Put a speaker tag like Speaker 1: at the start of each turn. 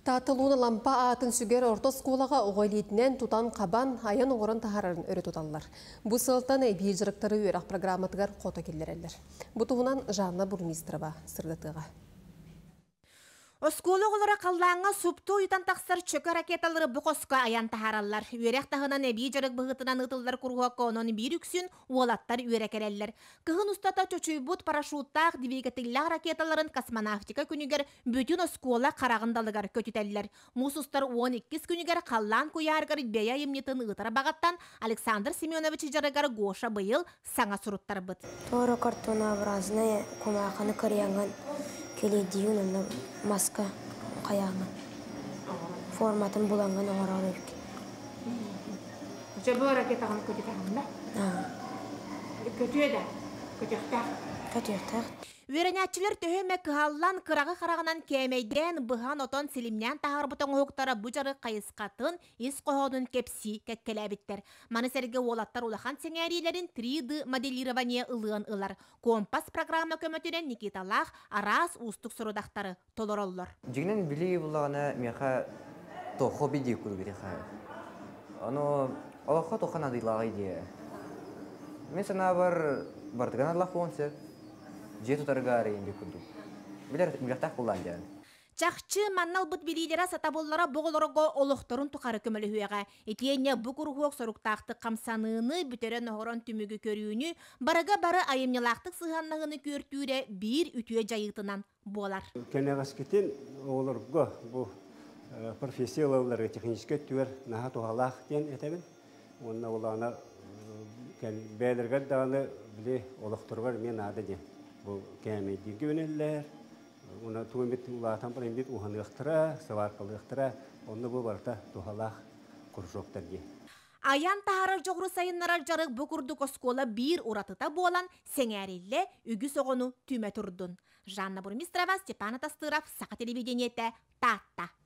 Speaker 1: Татылуны лампа атын сүгер орта сколаға оғайлетінен тұтан қабан аян оғырын тахарын өрі тұталылар. Бұл сылтан бей жырықтары өрақ программатығар қота келдерелер. Бұтығынан Жанна Бурмистрова сырдатыға.
Speaker 2: Осколы олара қаллаңа субту ұйтан тақсар чөкі ракеталары бұқосқа аян тахаралар. Үйерек тағынан әбей жарық бұғытынан ұтылдар күрғуа қонын бір үксін уолаттар үйерек әлелер. Кығын ұстата чөчүйбұт парашуттақ двигателлар ракеталарын космонавтика күнігер бүтін оскола қарағындалығар көтетелілер. Мұсыстар 12 күнігер қаллан көярғар бәя емнетін ұтара бағаттан Александр Семенович жарығар Гоша бұйыл саңа сұруттар бұд.
Speaker 3: Тора картонообразная кумақаны кыряңын келедиюн маска қаяңын. Форматын бұланған оғарар өрік.
Speaker 2: Жабы ракетағын көтетағын да? Көтеді? Көтектақ?
Speaker 3: Көтектақ.
Speaker 2: Веренятчылар төһөмө кыһаллан кырағы қарағынан кемейден бұхан отон силимнен тағар бұтон оқтара бұжары қайысқатын ис қоғудын кепси кәккеләбіттер. Манысерге олаттар улахан сеңәрилерін 3D моделирование ылыған ылар. Компас программа көмөтінен Никиталах арас устық сұрудақтары толороллар.
Speaker 4: Жигнен білі бұлағына меха тоқо бейдей көргеде қай. Ано олаққа тоқан адылағы идея. Мен сана бардыған Аллах онсы. Жету таргары инде күндү. Билертак кулланжан.
Speaker 2: Чахчы маннал бут билидера сатаболлара боголорго олохторун тукары көмөлү хуяга. Этиенне бу кургуок соруктакты камсаныны бүтерен хорон түмүгү көрүүнү барага бары айымнылактык сыганнагыны көртүүрө бир үтүө жайытынан болар.
Speaker 5: Кенегаскетин олорго бу профессияларга технический түер наха тухалах ден этебин. Онна улана кен бәлерге даны биле олохторгар мен ады ден. Bu kemedi gönüller, ona tuğumit ulatan parayımdit uhanıqtıra, savarkalıqtıra, onu bu barda tuhalaq kurşoktar ge.
Speaker 2: Ayan taharar жоғры сайынларар жарық бүкірдік оскола бір ұратыта болан сеңәрелі үгі соғыну түмә тұрдын. Жанна Бурмистрова, Степана Тастыров, Сақа телевидениеті, Татта.